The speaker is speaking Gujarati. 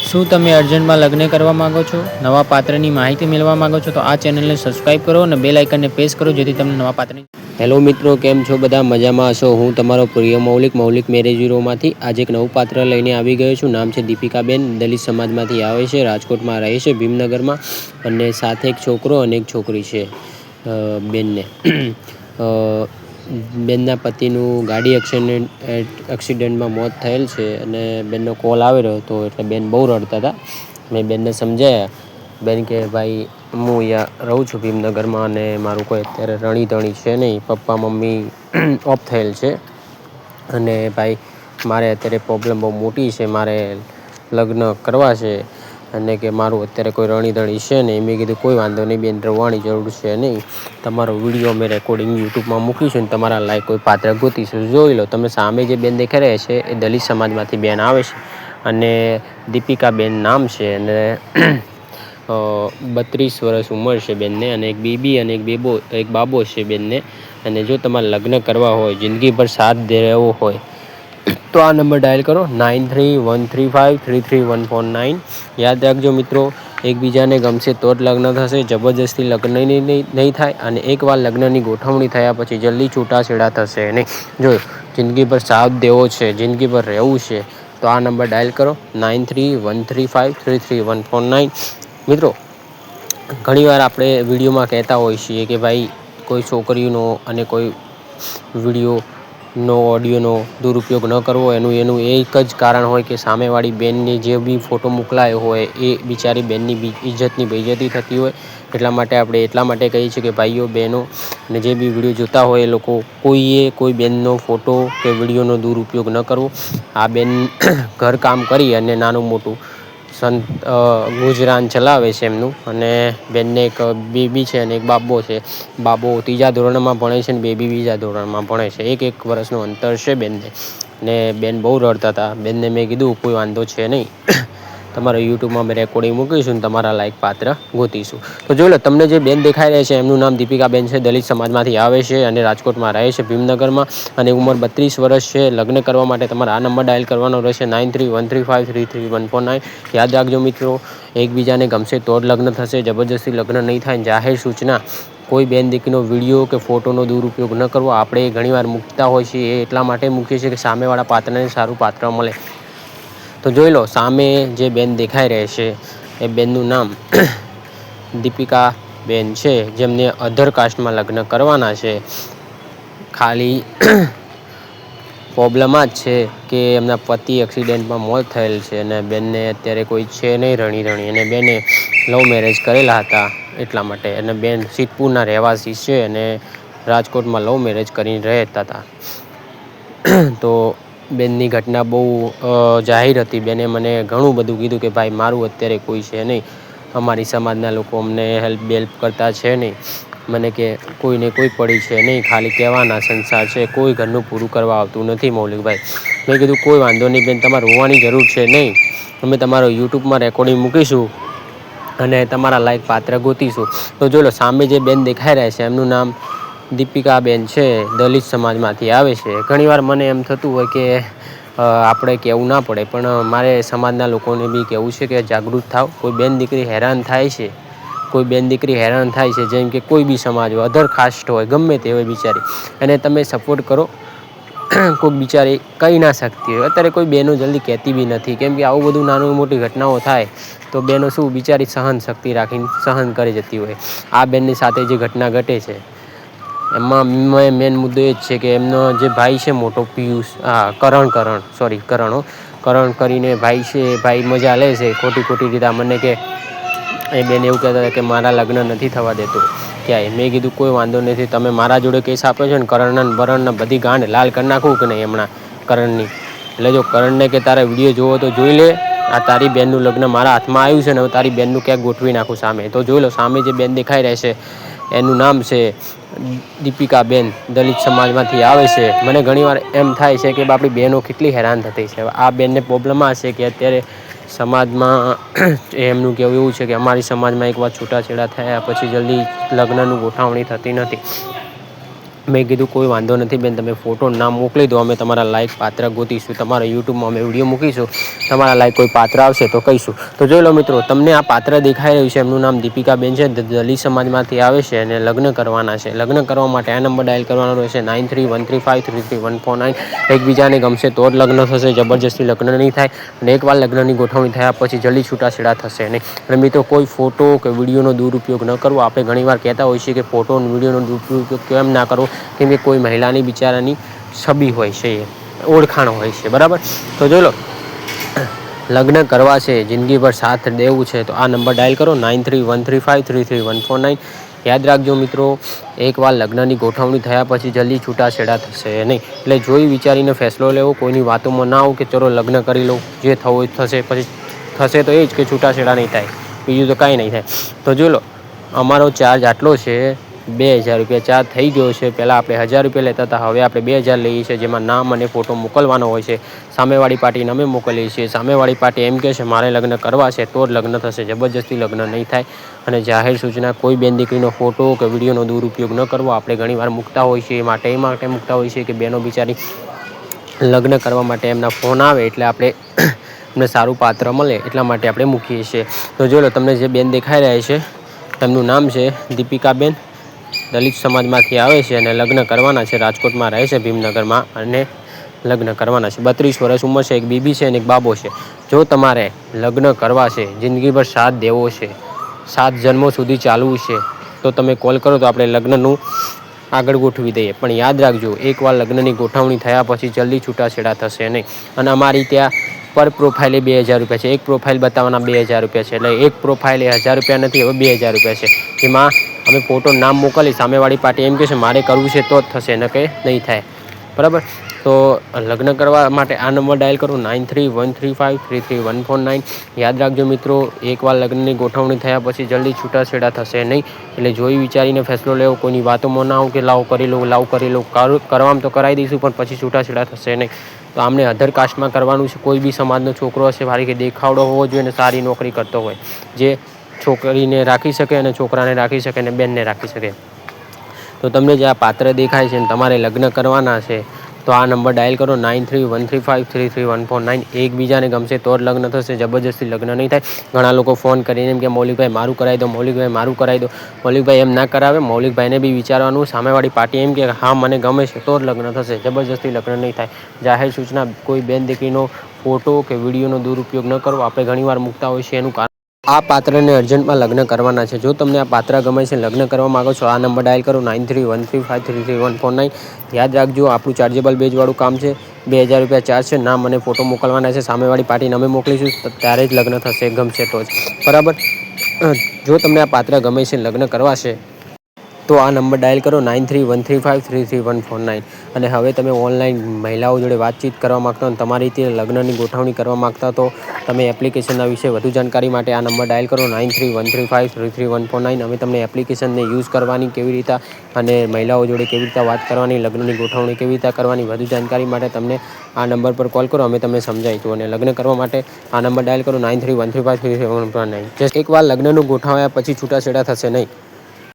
શું તમે અર્જન્ટમાં લગ્ન કરવા માંગો છો? નવા પાત્રની માહિતી મેળવવા માંગો છો? તો આ ચેનલને સબસ્ક્રાઇબ કરો અને બેલ આઇકનને પ્રેસ કરો જેથી તમને નવા પાત્રની. હેલો મિત્રો, કેમ છો બધા? મજામાં હશો? હું તમારો પ્રિય મૌલિક મેરેજ બ્યુરોમાંથી આજે એક નવું પાત્ર લઈને આવી ગયો છું. નામ છે દીપિકાબેન. દલિત સમાજમાંથી આવે છે, રાજકોટમાં રહે છે, ભીમનગરમાં, અને સાથે એક છોકરો અને એક છોકરી છે. બેનને બેનના પતિનું ગાડી એક્સિડન્ટમાં મોત થયેલ છે અને બેનનો કોલ આવેલો હતો એટલે બેન બહુ રડતા હતા. મેં બેનને સમજાવ્યા. બેન કે ભાઈ, હું અહીંયા રહું છું ભીમનગરમાં અને મારું કોઈ અત્યારે રણીધણી છે નહીં. પપ્પા મમ્મી ઓફ થયેલ છે અને ભાઈ મારે અત્યારે પ્રોબ્લેમ બહુ મોટી છે. મારે લગ્ન કરવા છે અને કે મારું અત્યારે કોઈ રણીધણી છે નહીં. મેં કીધું કોઈ વાંધો નહીં બેન, રવાની જરૂર છે નહીં. તમારો વિડીયો અમે રેકોર્ડિંગ યુટ્યુબમાં મૂકીશું ને તમારા લાયક કોઈ પાત્ર ગોતીશું. જોઈ લો. તમે સામે જે બેન દેખાઈ રહ્યા છે એ દલિત સમાજમાંથી બેન આવે છે અને દીપિકાબેન નામ છે અને 32 વર્ષ ઉંમર છે બેનને અને એક બેબી અને એક બાબો છે બેનને. અને જો તમારે લગ્ન કરવા હોય, જિંદગીભર સાથ રહેવો હોય તો આ નંબર ડાયલ કરો 9313533149. યાદ રાખજો મિત્રો, એકબીજાને ગમશે તો જ લગ્ન થશે. જબરજસ્તી લગ્ન નહીં થાય અને એકવાર લગ્નની ગોઠવણી થયા પછી જલ્દી છૂટાછેડા થશે નહીં. જો જિંદગીભર સાથ દેવો છે, જિંદગીભર રહેવું છે તો આ નંબર ડાયલ કરો 9313533149. મિત્રો, ઘણીવાર આપણે વિડીયોમાં કહેતા હોઈએ છીએ કે ભાઈ કોઈ છોકરીનો અને કોઈ વિડીયોનો ઓડિયોનો દુરુપયોગ ન કરવો. એનું એક જ કારણ હોય કે સામેવાળી બેનને જે બી ફોટો મોકલાયો હોય એ બિચારી બેનની ઇજ્જતની બેઇજ્જતી થતી હોય. એટલા માટે કહીએ છીએ કે ભાઈઓ બહેનો અને જે બી વિડીયો જોતા હોય એ લોકો કોઈ બેનનો ફોટો કે વિડીયોનો દુરુપયોગ ન કરવો. આ બેન ઘરકામ કરી અને નાનું મોટું ગુજરાન ચલાવે છે એમનું. અને બેનને એક બેબી છે અને એક બાબો છે. બાબો 3જા ધોરણમાં ભણે છે અને બેબી 2જા ધોરણમાં ભણે છે. એક વર્ષનું અંતર છે બેનને. ને બેન બહુ રડતા હતા. બેનને મેં કીધું કોઈ વાંધો છે નહીં, તમારા યુટ્યુબમાં અમે રેકોર્ડિંગ મૂકીશું ને તમારા લાયક પાત્ર ગોતીશું. તો જોઈ લો, તમને જે બેન દેખાઈ રહે છે એમનું નામ દીપિકાબેન છે. દલિત સમાજમાંથી આવે છે અને રાજકોટમાં રહે છે, ભીમનગરમાં, અને ઉંમર 32 વર્ષ છે. લગ્ન કરવા માટે તમારે આ નંબર ડાયલ કરવાનો રહેશે 9313533149. યાદ રાખજો મિત્રો, એકબીજાને ગમશે તો જ લગ્ન થશે. જબરજસ્તી લગ્ન નહીં થાય. જાહેર સૂચના, કોઈ બેન દીકરીનો વિડીયો કે ફોટોનો દુરુપયોગ ન કરવો. આપણે ઘણીવાર મૂકતા હોય છીએ એ એટલા માટે મૂકીએ છીએ કે સામેવાળા પાત્રને સારું પાત્ર મળે. તો જોઈ લો, સામે જે બેન દેખાઈ રહે છે એ બેનનું નામ દીપિકાબેન છે, જેમને અધર કાસ્ટમાં લગ્ન કરવાના છે. ખાલી પ્રોબ્લેમ આ જ છે કે એમના પતિ એક્સિડન્ટમાં મોત થયેલ છે અને બેનને અત્યારે કોઈ છે નહીં રણી. અને બેને લવ મેરેજ કરેલા હતા એટલા માટે. અને બેન સિદ્ધપુરના રહેવાસી છે અને રાજકોટમાં લવ મેરેજ કરીને રહેતા હતા. તો બેનની ઘટના બહુ જાહેર હતી. બેને મને ઘણું બધું કીધું કે ભાઈ મારું અત્યારે કોઈ છે નહીં, અમારી સમાજના લોકો અમને હેલ્પ કરતા છે નહીં. મને કે કોઈને કોઈ પડી છે નહીં, ખાલી કહેવાના સંસાર છે, કોઈ ઘરનું પૂરું કરવા આવતું નથી મૌલિકભાઈ. મેં કીધું કોઈ વાંધો નહીં બેન, તમારે રોવાની જરૂર છે નહીં. અમે તમારો યુટ્યુબમાં રેકોર્ડિંગ મૂકીશું અને તમારા લાયક પાત્ર ગોતીશું. તો જોઈ લો, સામે જે બેન દેખાઈ રહ્યા છે એમનું નામ દીપિકાબેન છે. દલિત સમાજમાંથી આવે છે. ઘણીવાર મને એમ થતું હોય કે આપણે કહેવું ના પડે, પણ મારે સમાજના લોકોને બી કહેવું છે કે જાગૃત થાવ. કોઈ બેન દીકરી હેરાન થાય છે, જેમ કે કોઈ બી સમાજ હોય, અધર કાસ્ટ હોય, ગમે તે હોય બિચારી, અને તમે સપોર્ટ કરો. કોઈ બિચારી કહી ના શકતી હોય. અત્યારે કોઈ બહેનો જલ્દી કહેતી બી નથી, કેમ કે આવું બધું નાનું મોટી ઘટનાઓ થાય તો બહેનો શું બિચારી સહન શક્તિ રાખીને સહન કરી જતી હોય. આ બેનની સાથે જે ઘટના ઘટે છે એમાં મેન મુદ્દો એ જ છે કે એમનો જે ભાઈ છે મોટો, કરણ કરીને ભાઈ છે. ભાઈ મજા લે છે ખોટી રીતે. મને કે એ બેન એવું કહેતા હતા કે મારા લગ્ન નથી થવા દેતો ક્યાંય. મેં કીધું કોઈ વાંધો નથી, તમે મારા જોડે કેસ આપ્યો છે ને કરણને બધી ગાંઠ લાલ કરી નાખું કે નહીં હમણાં કરણની. એટલે જો કરણને કે તારે વિડીયો જોવો તો જોઈ લે. આ તારી બેનનું લગ્ન મારા હાથમાં આવ્યું છે ને હવે તારી બેનનું ક્યાંક ગોઠવી નાખું સામે. તો જોઈ લો, સામે જે બેન દેખાઈ રહેશે એનું નામ છે દીપિકાબેન. દલિત સમાજમાંથી આવે છે. મને ઘણીવાર એમ થાય છે કે આપણી બહેનો કેટલી હેરાન થતી છે. આ બેનને પ્રોબ્લેમ આ છે કે અત્યારે સમાજમાં એમનું કહેવું એવું છે કે અમારી સમાજમાં એકવાર છૂટાછેડા થયા પછી જલ્દી લગ્નનું ગોઠવણી થતી નથી. મેં કીધું કોઈ વાંધો નથી બેન, તમે ફોટો નામ મોકલી દો, અમે તમારા લાયક પાત્ર ગોતીશું, તમારા યુટ્યુબમાં અમે વિડીયો મૂકીશું, તમારા લાયક કોઈ પાત્ર આવશે તો કહીશું. તો જોઈ લો મિત્રો, તમને આ પાત્ર દેખાઈ રહ્યું છે, એમનું નામ દીપિકાબેન છે, દલિત સમાજમાંથી આવે છે અને લગ્ન કરવાના છે. લગ્ન કરવા માટે આ નંબર ડાયલ કરવાનો રહેશે 9313533149. એકબીજાને ગમશે તો જ લગ્ન થશે, જબરજસ્તી લગ્ન નહીં થાય. અને એકવાર લગ્નની ગોઠવણી થયા પછી જલ્દી છૂટાછેડા થશે નહીં. અને મિત્રો, કોઈ ફોટો કે વિડીયોનો દુરુપયોગ ન કરવો. આપણે ઘણીવાર કહેતા હોઈએ છીએ કે ફોટો અને વિડીયોનો દુરુપયોગ કેમ ના કરવો, કેમ કે કોઈ મહિલાની બિચારાની છબી હોય છે, ઓળખાણ હોય છે, બરાબર. તો જોઈ લો, લગ્ન કરવા છે, જિંદગીભર સાથ દેવું છે, તો આ નંબર ડાયલ કરો 9313533149. યાદ રાખજો મિત્રો, એકવાર લગ્નની ગોઠવણી થયા પછી જલ્દી છૂટાછેડા થશે નહીં. એટલે જોઈ વિચારીને ફેસલો લેવો, કોઈની વાતોમાં ના આવો કે ચલો લગ્ન કરી લો, જે થવું થશે, પછી થશે તો એ જ કે છૂટાછેડા નહીં થાય, બીજું તો કાંઈ નહીં થાય. તો જોઈ લો, અમારો ચાર્જ આટલો છે, 2000 રૂપિયા ચાર્જ થઈ ગયો છે. પહેલાં આપણે 1000 રૂપિયા લેતા હતા, હવે આપણે 2000 લઈએ છીએ, જેમાં નામ અને ફોટો મોકલવાનો હોય છે. સામેવાળી પાર્ટીને અમે મોકલીએ છીએ. સામેવાળી પાર્ટી એમ કહે છે મારે લગ્ન કરવા છે તો જ લગ્ન થશે, જબરજસ્તી લગ્ન નહીં થાય. અને જાહેર સૂચના, કોઈ બેન દીકરીનો ફોટો કે વિડીયોનો દુરુપયોગ ન કરવો. આપણે ઘણીવાર મૂકતા હોઈએ છીએ, એ માટે મૂકતા હોઈએ છીએ કે બહેનો બિચારી લગ્ન કરવા માટે એમના ફોન આવે એટલે આપણે એમને સારું પાત્ર મળે, એટલા માટે આપણે મૂકીએ છીએ. તો જોઈ લો, તમને જે બેન દેખાઈ રહ્યા છે, તેમનું નામ છે દીપિકાબેન, દલિત સમાજમાંથી આવે છે અને લગ્ન કરવાના છે. રાજકોટમાં રહે છે, ભીમનગરમાં, અને લગ્ન કરવાના છે. 32 વર્ષ ઉંમર છે, એક બીબી છે અને એક બાબો છે. જો તમારે લગ્ન કરવા છે, જિંદગીભર સાથ દેવો છે, 7 જન્મો સુધી ચાલવું છે, તો તમે કોલ કરો તો આપણે લગ્નનું આગળ ગોઠવી દઈએ. પણ યાદ રાખજો, એકવાર લગ્નની ગોઠવણી થયા પછી જલ્દી છૂટાછેડા થશે નહીં. અને અમારી ત્યાં પર પ્રોફાઇલે 2000 રૂપિયા છે. એક પ્રોફાઇલ બતાવવાના 2000 રૂપિયા છે. એટલે એક પ્રોફાઇલે 1000 રૂપિયા નથી, હવે 2000 રૂપિયા છે. એમાં અમે ફોટો નામ મોકલી, સામેવાળી પાર્ટી એમ કહે છે મારે કરવું છે તો જ થશે, ન કે નહીં થાય, બરાબર. તો લગ્ન કરવા માટે આ નંબર ડાયલ કરો 9313533149. યાદ રાખજો મિત્રો, એકવાર લગ્નની ગોઠવણી થયા પછી જલ્દી છૂટાછેડા થશે નહીં. એટલે જોઈ વિચારીને ફેસલો લેવો, કોઈની વાતોમાં ના આવો કે લાવ કરી લો, કરવામાં તો કરાવી દઈશું પણ પછી છૂટાછેડા થશે નહીં. તો આમને અધર કાસ્ટમાં કરવાનું છે. કોઈ બી સમાજનો છોકરો હશે, ભારી કે દેખાવડો હોવો જોઈએ અને સારી નોકરી કરતો હોય, જે છોકરીને રાખી શકે અને છોકરાને રાખી શકે અને બેનને રાખી શકે. તો તમને જે આ પાત્ર દેખાય છે ને તમારે લગ્ન કરવાના છે, તો આ નંબર ડાયલ કરો 9313533149. એકબીજાને ગમશે તો જ લગ્ન થશે, જબરજસ્તી લગ્ન નહીં થાય. ઘણા લોકો ફોન કરીને એમ કે મૌલિકભાઈ મારું કરાવી દો, મૌલિકભાઈ મારું કરાવી દો. મૌલિકભાઈ એમ ના કરાવે. મૌલિકભાઈને બી વિચારવાનું, સામેવાળી પાર્ટી એમ કે હા મને ગમે છે તો જ લગ્ન થશે, જબરજસ્તી લગ્ન નહીં થાય. જાહેર સૂચના, કોઈ બેન દીકરીનો ફોટો કે વિડીયોનો દુરુપયોગ ન કરવો. આપણે ઘણીવાર મૂકતા હોઈએ છીએ, એનું કારણ આ પાત્રને અર્જન્ટમાં લગ્ન કરવાના છે. જો તમને આ પાત્ર ગમે છે, લગ્ન કરવા માગો છો, આ નંબર ડાયલ કરો 9313533149. યાદ રાખજો, આપણું ચાર્જેબલ બેજવાળું કામ છે, 2000 રૂપિયા ચાર્જ છે. નામ અને ફોટો મોકલવાના છે, સામેવાળી પાર્ટીને અમે મોકલીશું, ત્યારે જ લગ્ન થશે, ગમશે તો જ, બરાબર. જો તમને આ પાત્ર ગમે છે, લગ્ન કરવા છે, તો આ નંબર ડાયલ કરો 9313533149. અને હવે તમે ઓનલાઈન મહિલાઓ જોડે વાતચીત કરવા માગતા હો, તમારી રીતે લગ્નની ગોઠવણી કરવા માગતા તો તમે એપ્લિકેશનના વિશે વધુ જાણકારી માટે આ નંબર ડાયલ કરો 9313533149. અમે તમને એપ્લિકેશનને યુઝ કરવાની કેવી રીતે અને મહિલાઓ જોડે કેવી રીતે વાત કરવાની, લગ્નની ગોઠવણી કેવી રીતે કરવાની, વધુ જાણકારી માટે તમને આ નંબર પર કોલ કરો, અમે તમને સમજાવીશું. અને લગ્ન કરવા માટે આ નંબર ડાયલ કરો 9313533149. જસ્ટ એકવાર લગ્નનું ગોઠવાયા પછી છૂટાછેડા થશે નહીં.